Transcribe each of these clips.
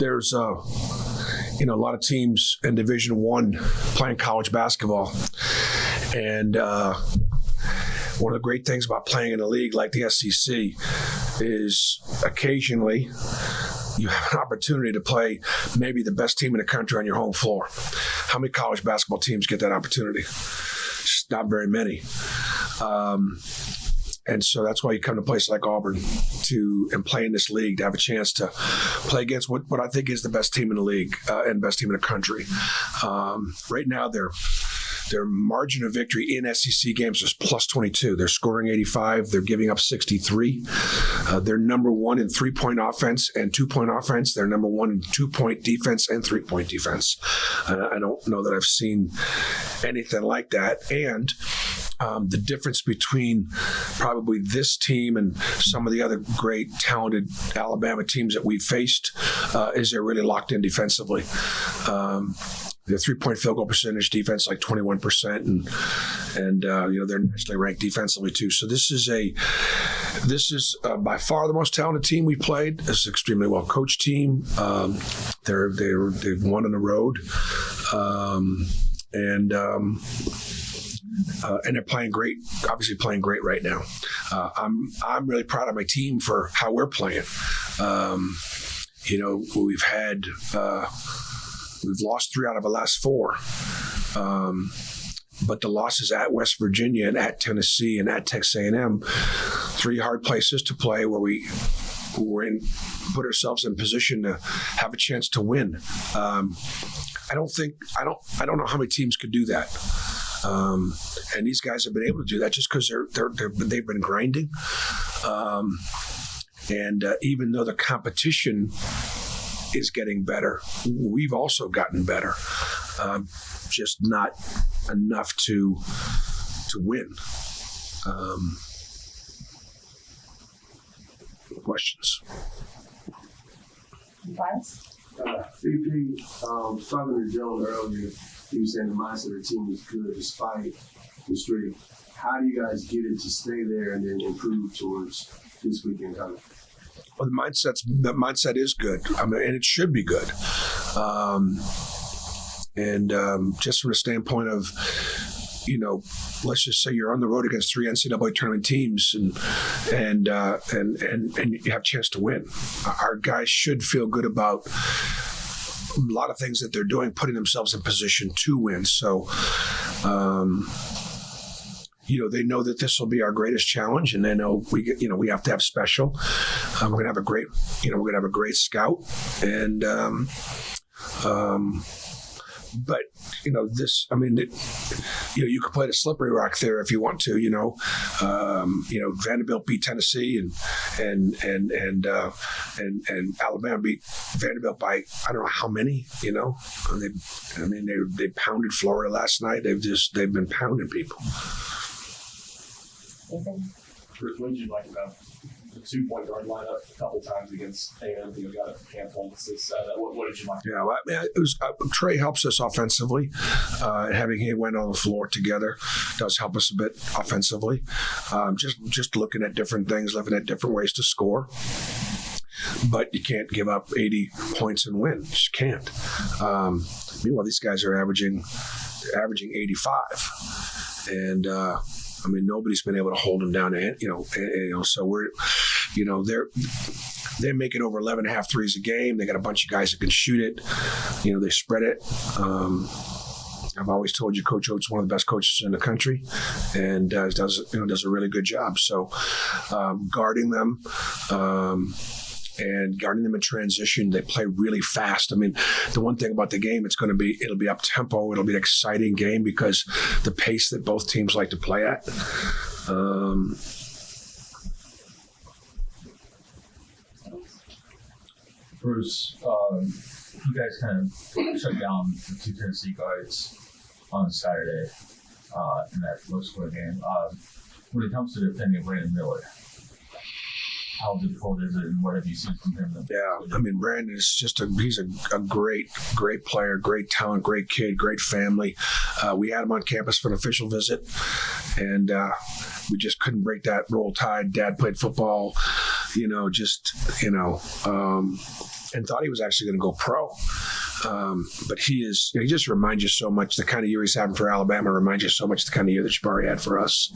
there's a lot of teams in Division I playing college basketball, and one of the great things about playing in a league like the SEC is occasionally you have an opportunity to play maybe the best team in the country on your home floor. How many college basketball teams get that opportunity? Just not very many. And so that's why you come to a place like Auburn and play in this league, to have a chance to play against what I think is the best team in the league and best team in the country. Right now, their margin of victory in SEC games is plus 22. They're scoring 85. They're giving up 63. They're number one in 3-point offense and 2-point offense. They're number one in 2-point defense and 3-point defense. I don't know that I've seen anything like that. And the difference between probably this team and some of the other great, talented Alabama teams that we've faced is they're really locked in defensively. Their 3-point field goal percentage defense like 21%, and they're nationally ranked defensively too. So this is by far the most talented team we played. It's an extremely well coached team. They've won on the road, and they're playing great. Obviously, playing great right now. I'm really proud of my team for how we're playing. We've lost 3 out of the last 4. But the losses at West Virginia and at Tennessee and at Texas A&M, 3 hard places to play where we put ourselves in position to have a chance to win. I don't know how many teams could do that. And these guys have been able to do that just because they've been grinding. And even though the competition is getting better, we've also gotten better, just not enough to win. Questions? VP, talking to Joe earlier, he was saying the mindset of the team is good despite the streak. How do you guys get it to stay there and then improve towards this weekend coming? Well, the mindset is good. And it should be good. Just from the standpoint of, let's just say you're on the road against 3 NCAA tournament teams, and you have a chance to win. Our guys should feel good about a lot of things that they're doing, putting themselves in position to win. So, they know that this will be our greatest challenge, and they know we have to have special. We're going to have a great scout, and but you could play the slippery rock there if you want to. Vanderbilt beat Tennessee, and Alabama beat Vanderbilt by I don't know how many. They pounded Florida last night. They've been pounding people. What did you like about the 2-point guard lineup a couple times against A&M? Got a handful of assists. What did you like? Yeah, it was Trey helps us offensively. Having he went on the floor together does help us a bit offensively. Just looking at different things, looking at different ways to score. But you can't give up 80 points and win. You just can't. Meanwhile, these guys are averaging 85, and. Nobody's been able to hold them down, so we're, they're making over 11.5 threes a game. They got a bunch of guys that can shoot it. They spread it. I've always told you Coach Oates is one of the best coaches in the country, and does a really good job. So guarding them, and guarding them in transition, they play really fast. The one thing about the game, it'll be up tempo. It'll be an exciting game because the pace that both teams like to play at. Bruce, you guys kind of shut down the 2 Tennessee guards on Saturday in that low-score game. When it comes to defending Brandon Miller, how difficult is it, and what have you seen from him? Yeah, Brandon is he's a great player, great talent, great kid, great family. We had him on campus for an official visit, and we just couldn't break that roll tide. Dad played football, and thought he was actually going to go pro. But he just reminds you so much. The kind of year he's having for Alabama reminds you so much the kind of year that Jabari had for us.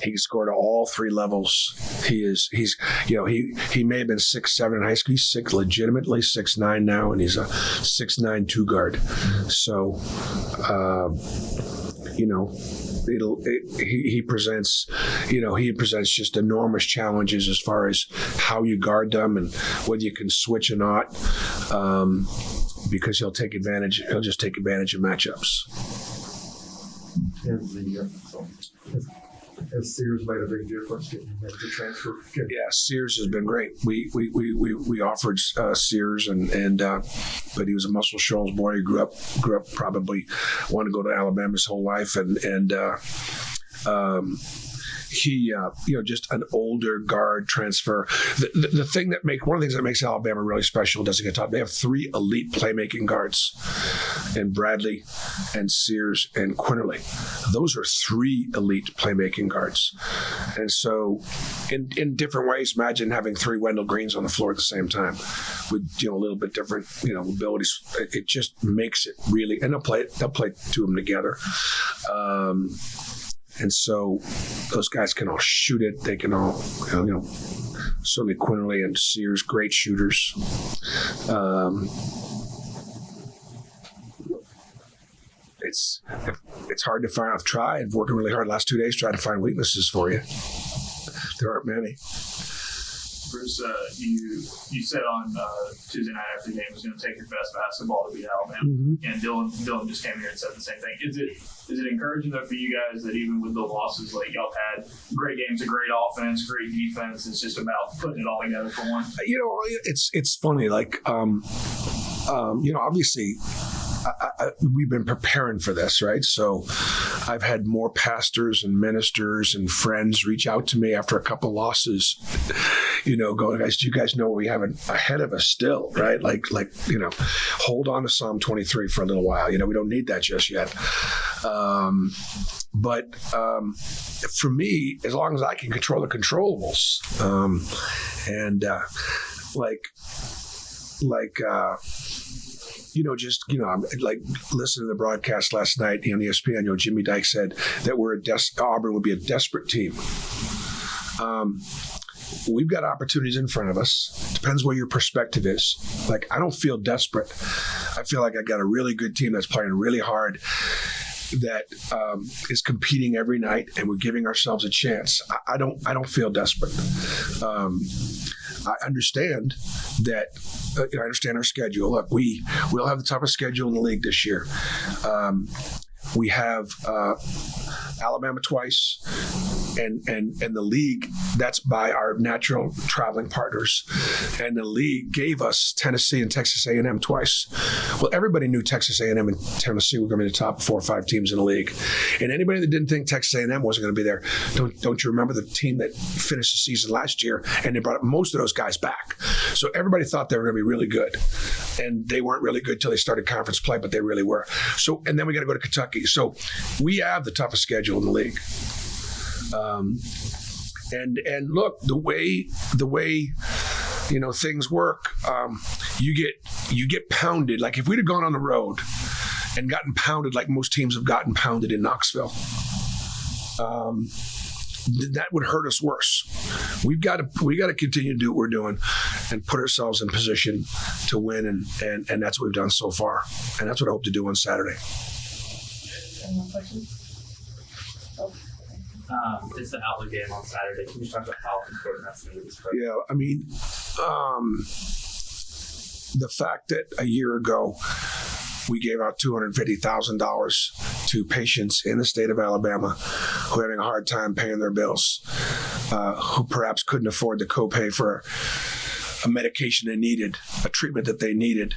He scored at all three levels. He may have been 6'7" in high school. He's legitimately 6'9" now, and he's a 6'9" two guard. So, he presents just enormous challenges as far as how you guard them and whether you can switch or not, because he'll just take advantage of matchups. Has Sears made a big difference getting him to transfer? Yeah, Sears has been great. We offered Sears, but he was a Muscle Shoals boy. He grew up probably wanted to go to Alabama his whole life, and he just an older guard transfer. The thing that one of the things that makes Alabama really special doesn't get taught. They have three elite playmaking guards, and Bradley and Sears and Quinterly. Those are three elite playmaking guards. And so in different ways, imagine having three Wendell Greens on the floor at the same time with a little bit different abilities. It just makes it really, and they'll play two of them together. And so those guys can all shoot it. They can all, certainly Quinterly and Sears, great shooters. It's hard to find. I've tried working really hard the last 2 days trying to find weaknesses for you. There aren't many. Bruce, you said on Tuesday night after the game was going to take your best basketball to beat Alabama, and Dylan just came here and said the same thing. Is it encouraging though for you guys that even with the losses, like y'all had great games, a great offense, great defense, it's just about putting it all together for one? It's funny. Obviously. We've been preparing for this, right? So I've had more pastors and ministers and friends reach out to me after a couple losses, going, guys, do you guys know what we have ahead of us still, right? Hold on to Psalm 23 for a little while. We don't need that just yet. But for me, as long as I can control the controllables, I'm listening to the broadcast last night on ESPN. Jimmy Dike said that Auburn would be a desperate team. We've got opportunities in front of us. Depends where your perspective is. I don't feel desperate. I feel like I got a really good team that's playing really hard, that is competing every night, and we're giving ourselves a chance. I don't feel desperate. I understand that. I understand our schedule. Look, we'll have the toughest schedule in the league this year. We have Alabama twice, and the league, that's by our natural traveling partners. And the league gave us Tennessee and Texas A&M twice. Well, everybody knew Texas A&M and Tennessee were going to be the top 4 or 5 teams in the league. And anybody that didn't think Texas A&M wasn't going to be there, don't you remember the team that finished the season last year, and they brought most of those guys back. So everybody thought they were going to be really good. And they weren't really good until they started conference play, but they really were. So, and then we got to go to Kentucky. So we have the toughest schedule in the league. And look, the way things work, you get pounded. Like if we'd have gone on the road and gotten pounded like most teams have gotten pounded in Knoxville, that would hurt us worse. We got to continue to do what we're doing and put ourselves in position to win, and that's what we've done so far, and that's what I hope to do on Saturday. Any more questions? It's the outlet game on Saturday. Can you talk about how important that's going to be this program? Yeah, I mean, the fact that a year ago we gave out $250,000 to patients in the state of Alabama who are having a hard time paying their bills, who perhaps couldn't afford the copay for a medication they needed, a treatment that they needed,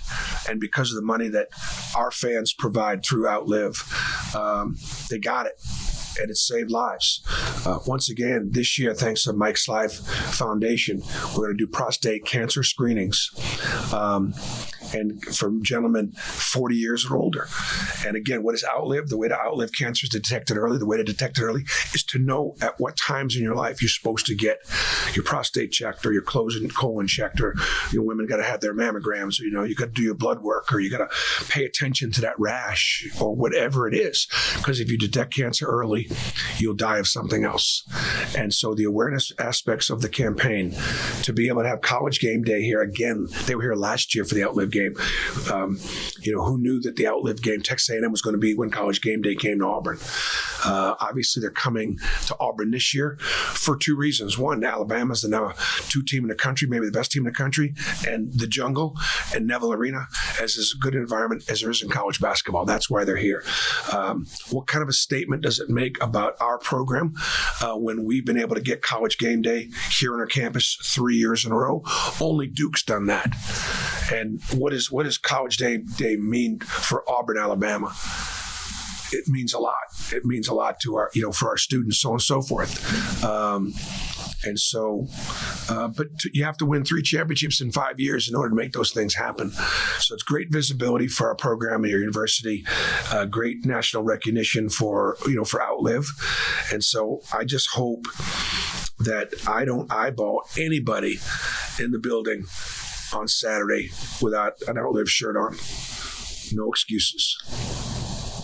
and because of the money that our fans provide through Outlive, they got it. And it saved lives. Once again, this year, thanks to Mike's Life Foundation, we're going to do prostate cancer screenings. and from gentlemen 40 years or older. And again, what is outlive? The way to outlive cancer is to detect it early. The way to detect it early is to know at what times in your life you're supposed to get your prostate checked or your colon checked, or women got to have their mammograms, or you got to do your blood work, or you got to pay attention to that rash or whatever it is. Because if you detect cancer early, you'll die of something else. And so the awareness aspects of the campaign, to be able to have college game day here again, they were here last year for the Outlive game. Who knew that the Outlive game, Texas A&M, was going to be when college game day came to Auburn? Obviously, they're coming to Auburn this year for two reasons. One, Alabama's the now two team in the country, maybe the best team in the country, and the Jungle and Neville Arena as is a good environment as there is in college basketball. That's why they're here. What kind of a statement does it make about our program when we've been able to get college game day here on our campus 3 years in a row? Only Duke's done that. And what does college day mean for Auburn, Alabama? It means a lot. It means a lot to our, for our students, so on and so forth. You have to win 3 championships in 5 years in order to make those things happen. So it's great visibility for our program at your university, great national recognition for Outlive. And so I just hope that I don't eyeball anybody in the building on Saturday without an Outlive shirt on. No excuses.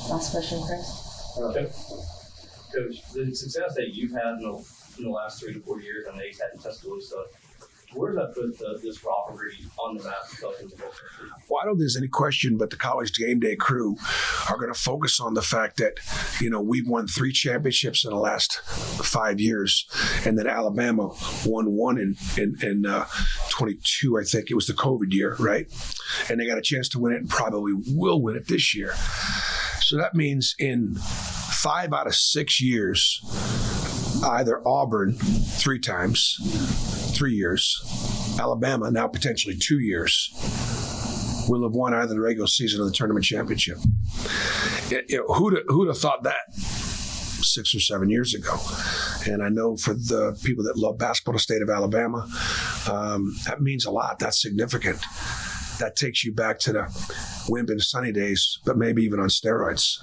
Last question, Chris. Coach, the success that you've had in the last 3 to 4 years, I know you've had in Tuscaloosa, where does that put this rivalry on the map? Well, I don't think there's any question, but the college game day crew are going to focus on the fact that, we've won 3 championships in the last 5 years, and that Alabama won one in 22, I think. It was the COVID year, right? And they got a chance to win it and probably will win it this year. So that means in 5 out of 6 years, either Auburn 3 times, 3 years, Alabama now potentially 2 years, will have won either the regular season or the tournament championship. Who'd have thought that 6 or 7 years ago? And I know for the people that love basketball in the state of Alabama, that means a lot. That's significant. That takes you back to the Wimp and Sunny days, but maybe even on steroids.